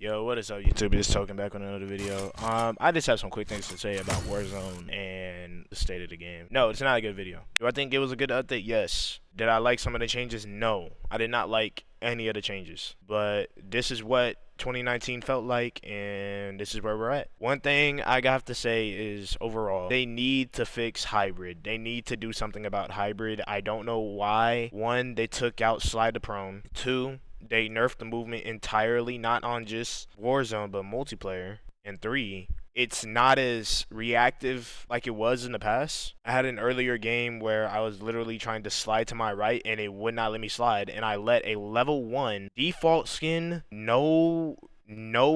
Yo, what is up, YouTube? It's Token back on another video. I just have some quick things to say about Warzone and the state of the game. No, it's not a good video. Do I think it was a good update? Yes. Did I like some of the changes? No. I did not like any of the changes. But this is what 2019 felt like, and this is where we're at. One thing I have to say is, overall, they need to fix hybrid. They need to do something about hybrid. I don't know why. One, they took out slide to prone. Two, they nerfed the movement entirely, not on just Warzone, but multiplayer. And three, it's not as reactive like it was in the past. I had an earlier game where I was literally trying to slide to my right and it would not let me slide, and I let a level 1 default skin, no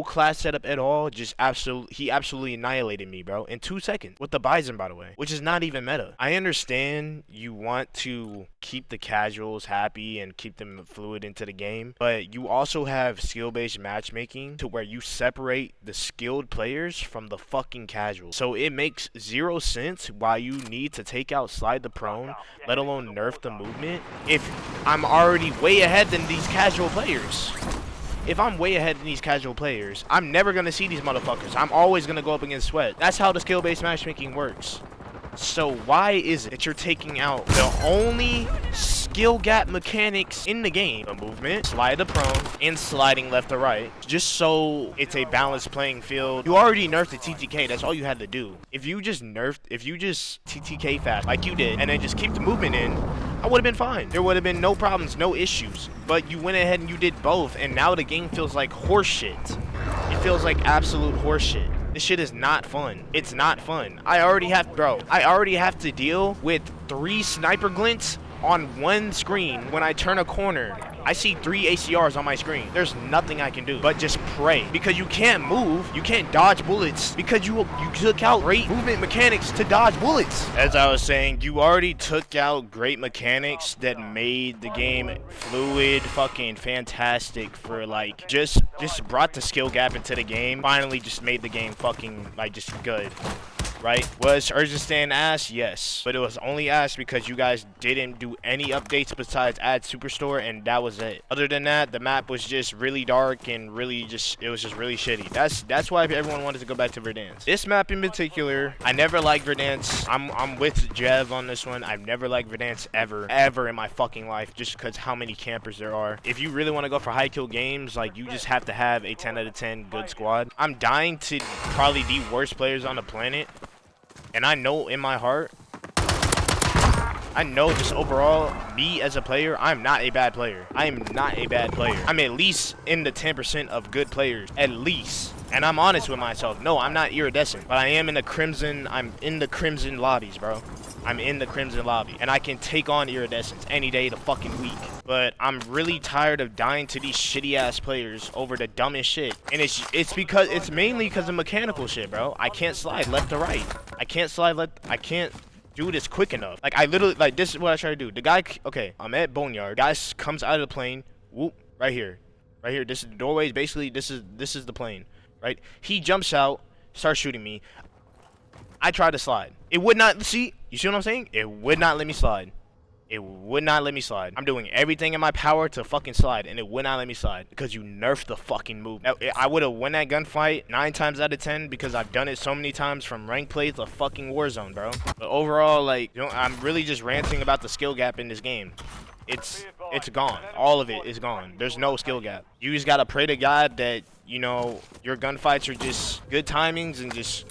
class setup at all, he absolutely annihilated me, bro, in 2 seconds with the Bison, by the way, which is not even meta. I understand you want to keep the casuals happy and keep them fluid into the game, but you also have skill-based matchmaking to where you separate the skilled players from the fucking casuals. So it makes zero sense why you need to take out slide the prone, let alone nerf the movement, if I'm already way ahead than these casual players. If I'm way ahead than these casual players, I'm never going to see these motherfuckers. I'm always going to go up against Sweat. That's how the skill-based matchmaking works. So why is it that you're taking out the only skill gap mechanics in the game? The movement, slide to prone, and sliding left to right. Just so it's a balanced playing field. You already nerfed the TTK. That's all you had to do. If you just TTK fast like you did, and then just keep the movement in, I would have been fine. There would have been no problems, no issues. But you went ahead and you did both, and now the game feels like horseshit. It feels like absolute horseshit. This shit is not fun. It's not fun. I already have to deal with 3 sniper glints on one screen. When I turn a corner, I see 3 ACRs on my screen. There's nothing I can do but just pray, because you can't move, you can't dodge bullets, because you took out great movement mechanics to dodge bullets. As I was saying, you already took out great mechanics that made the game fluid, fucking fantastic, for like just brought the skill gap into the game. Finally just made the game fucking like just good. Right? Was Urgenstand ass? Yes. But it was only ass because you guys didn't do any updates besides add Superstore, and that was it. Other than that, the map was just really dark and it was just really shitty. That's why everyone wanted to go back to Verdansk. This map in particular, I never liked Verdansk. I'm with Jev on this one. I've never liked Verdansk ever in my fucking life, just because how many campers there are. If you really want to go for high kill games, like, you just have to have a 10 out of 10 good squad. I'm dying to probably the worst players on the planet. And I know in my heart, I know just overall, me as a player, I'm not a bad player. I am not a bad player. I'm at least in the 10% of good players, at least. And I'm honest with myself. No, I'm not iridescent, but I am in the crimson. I'm in the crimson lobbies, bro. I'm in the crimson lobby, and I can take on iridescence any day of the fucking week. But I'm really tired of dying to these shitty ass players over the dumbest shit. And it's mainly because of mechanical shit, bro. I can't slide left to right. I can't do this quick enough. Like, I literally, like, this is what I try to do. The guy, okay, I'm at Boneyard. Guy comes out of the plane. Whoop, right here. Right here. This is the doorways. Basically, this is the plane, right? He jumps out, starts shooting me. I tried to slide. It would not, see? You see what I'm saying? It would not let me slide. It would not let me slide. I'm doing everything in my power to fucking slide, and it would not let me slide because you nerfed the fucking move. I would have won that gunfight 9 times out of 10 because I've done it so many times from rank plays to fucking Warzone, bro. But overall, like, you know, I'm really just ranting about the skill gap in this game. It's gone. All of it is gone. There's no skill gap. You just gotta pray to God that, you know, your gunfights are just good timings and just,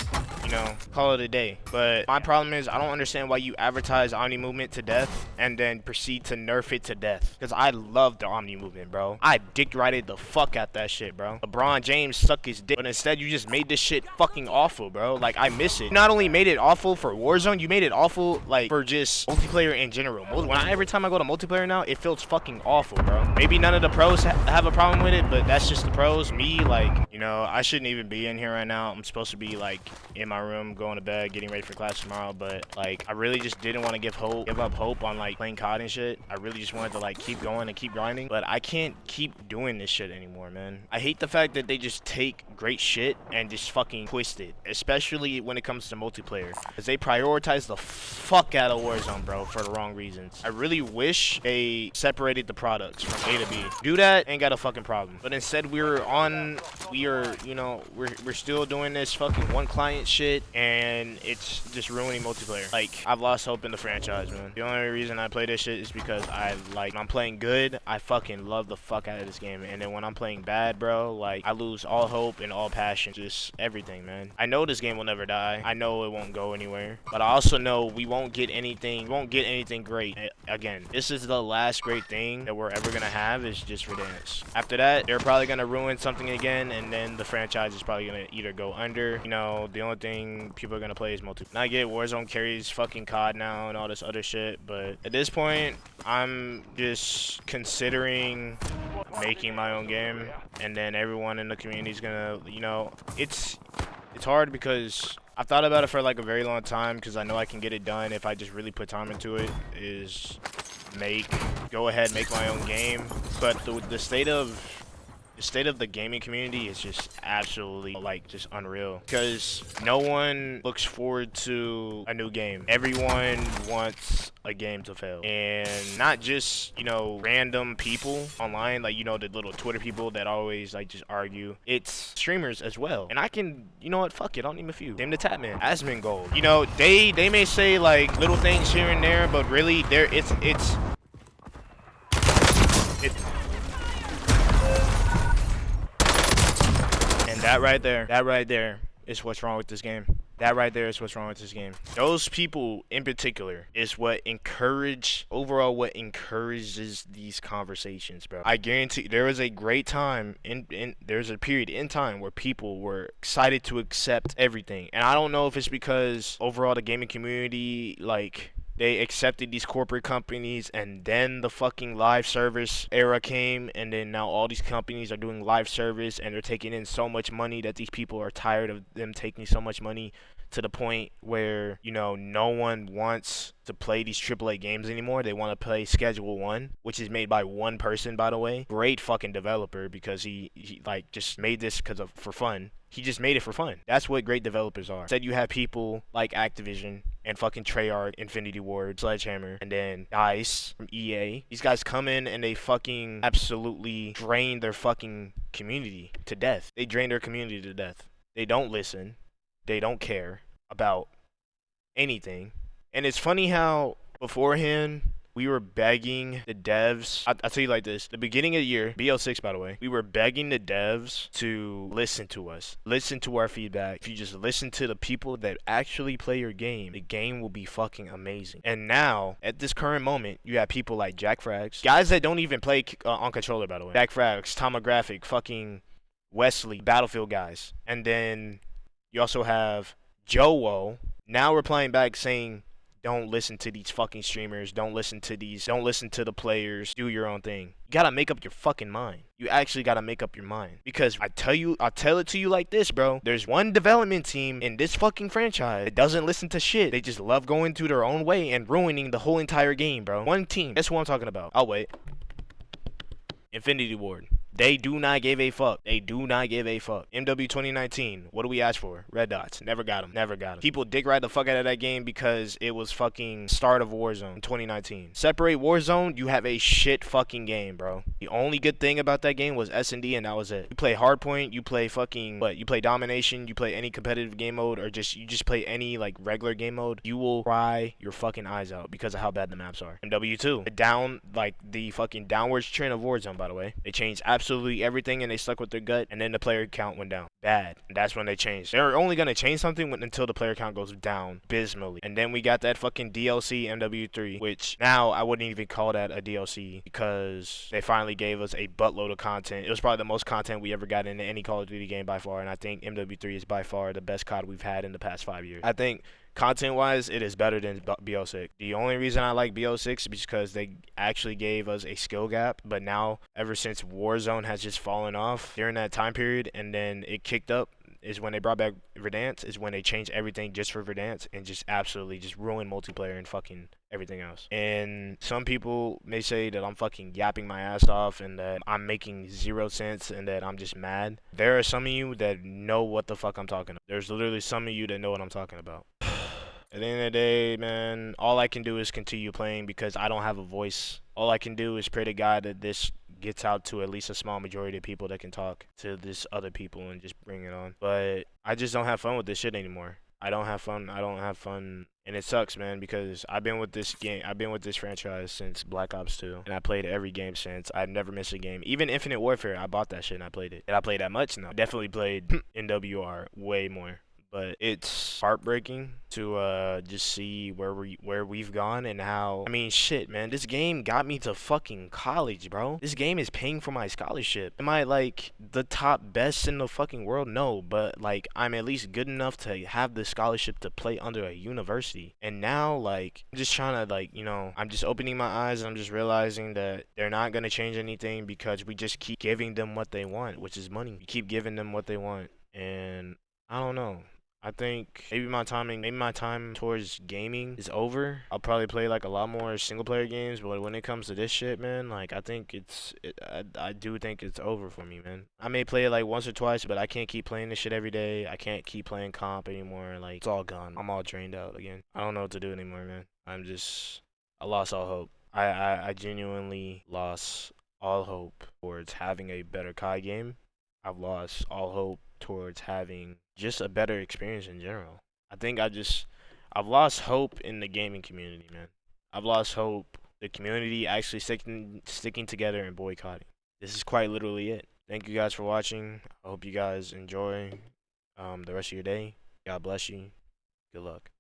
you know, call it a day. But my problem is, I don't understand why you advertise Omni movement to death and then proceed to nerf it to death. Because I love the Omni movement, bro. I dick-righted the fuck out that shit, bro. LeBron James sucked his dick, but instead you just made this shit fucking awful, bro. Like, I miss it. You not only made it awful for Warzone, you made it awful, like, for just multiplayer in general. Every time I go to multiplayer now, it feels fucking awful, bro. Maybe none of the pros have a problem with it, but that's just the pros. Me, like, you know, I shouldn't even be in here right now. I'm supposed to be, like, in my room, going to bed, getting ready for class tomorrow, but, like, I really just didn't want to give up hope on, like, playing COD and shit. I really just wanted to, like, keep going and keep grinding, but I can't keep doing this shit anymore, man. I hate the fact that they just take great shit and just fucking twist it, especially when it comes to multiplayer, because they prioritize the fuck out of Warzone, bro, for the wrong reasons. I really wish they separated the products from A to B. Do that, ain't got a fucking problem. But instead, you know, we're still doing this fucking one client shit, and it's just ruining multiplayer. Like, I've lost hope in the franchise, man. The only reason I play this shit is because when I'm playing good, I fucking love the fuck out of this game, and then when I'm playing bad, bro, like, I lose all hope and all passion, just everything, man. I know this game will never die. I know it won't go anywhere, but I also know we won't get anything great again. This is the last great thing that we're ever gonna have, is just Verdansk. After that, they're probably gonna ruin something again, and then the franchise is probably gonna either go under. You know, the only thing people are gonna play is multi. And I get Warzone carries fucking COD now and all this other shit, but at this point, I'm just considering making my own game, and then everyone in the community is gonna, you know, it's hard because I've thought about it for like a very long time, because I know I can get it done if I just really put time into it, is go ahead, make my own game. But the state of the gaming community is just absolutely, like, just unreal, because no one looks forward to a new game. Everyone wants a game to fail, and not just, you know, random people online, like, you know, the little Twitter people that always like just argue. It's streamers as well, and I can, you know what, fuck it, I'll name a few. Name the Tapman, Asmin Gold. You know, they may say like little things here and there, but really it's that right there is what's wrong with this game. That right there is what's wrong with this game. Those people in particular is what encourages these conversations, bro. I guarantee there was a great time there's a period in time where people were excited to accept everything. And I don't know if it's because overall the gaming community, like, they accepted these corporate companies, and then the fucking live service era came, and then now all these companies are doing live service, and they're taking in so much money that these people are tired of them taking so much money, to the point where, you know, no one wants to play these AAA games anymore. They want to play Schedule 1, which is made by one person, by the way. Great fucking developer, because he like just made this for fun. He just made it for fun. That's what great developers are. Instead, you have people like Activision and fucking Treyarch, Infinity Ward, Sledgehammer, and then DICE from EA. These guys come in and they fucking absolutely drain their fucking community to death. They drain their community to death. They don't listen. They don't care about anything. And it's funny how beforehand we were begging the devs. I'll tell you like this. The beginning of the year, BL6 by the way, we were begging the devs to listen to us. Listen to our feedback. If you just listen to the people that actually play your game, the game will be fucking amazing. And now, at this current moment, you have people like Jack Frags. Guys that don't even play on controller, by the way. Jack Frags, Tomographic, fucking Wesley, Battlefield guys. And then you also have Joe. Now we're playing back saying, don't listen to these fucking streamers. Don't listen to the players. Do your own thing. You gotta make up your fucking mind. You actually gotta make up your mind. Because I'll tell it to you like this, bro. There's one development team in this fucking franchise that doesn't listen to shit. They just love going through their own way and ruining the whole entire game, bro. One team. That's what I'm talking about. I'll wait. Infinity Ward. They do not give a fuck. They do not give a fuck. MW 2019. What do we ask for? Red dots. Never got them. Never got them. People dick ride the fuck out of that game because it was fucking start of Warzone 2019. Separate Warzone, you have a shit fucking game, bro. The only good thing about that game was S&D, and that was it. You play Hardpoint, you play fucking, you play Domination, you play any competitive game mode, or you just play any, like, regular game mode, you will cry your fucking eyes out because of how bad the maps are. MW2. The fucking downwards trend of Warzone, by the way. They changed absolutely everything, and they stuck with their gut, and then the player count went down bad, and that's when they changed. They're only gonna change something until the player count goes down abysmally. And then we got that fucking DLC MW3, which now I wouldn't even call that a DLC, because they finally gave us a buttload of content. It was probably the most content we ever got into any Call of Duty game by far, and I think MW3 is by far the best COD we've had in the past 5 years. I think content-wise, it is better than BO6. The only reason I like BO6 is because they actually gave us a skill gap, but now, ever since Warzone has just fallen off during that time period, and then it kicked up, is when they brought back Verdansk, is when they changed everything just for Verdansk, and just absolutely just ruined multiplayer and fucking everything else. And some people may say that I'm fucking yapping my ass off and that I'm making 0 sense and that I'm just mad. There are some of you that know what the fuck I'm talking about. There's literally some of you that know what I'm talking about. At the end of the day, man, all I can do is continue playing because I don't have a voice. All I can do is pray to God that this gets out to at least a small majority of people that can talk to this other people and just bring it on. But I just don't have fun with this shit anymore. I don't have fun. I don't have fun. And it sucks, man, because I've been with this game. I've been with this franchise since Black Ops 2. And I played every game since. I've never missed a game. Even Infinite Warfare, I bought that shit and I played it. Did I play that much? No. I definitely played NWR way more. But it's heartbreaking to just see where we've gone and how. I mean, shit, man. This game got me to fucking college, bro. This game is paying for my scholarship. Am I like the top best in the fucking world? No, but like I'm at least good enough to have the scholarship to play under a university. And now, like, I'm just trying to I'm just opening my eyes and I'm just realizing that they're not gonna change anything because we just keep giving them what they want, which is money. We keep giving them what they want, and I don't know. I think maybe my time towards gaming is over. I'll probably play like a lot more single player games, but when it comes to this shit, man, like I think I do think it's over for me, man. I may play it like once or twice, but I can't keep playing this shit every day. I can't keep playing comp anymore. Like it's all gone. I'm all drained out again. I don't know what to do anymore, man. I lost all hope. I genuinely lost all hope towards having a better COD game. I've lost all hope towards having just a better experience in general. I think I've lost hope in the gaming community, man. I've lost hope the community actually sticking together and boycotting. This is quite literally it. Thank you guys for watching. I hope you guys enjoy the rest of your day. God bless you. Good luck.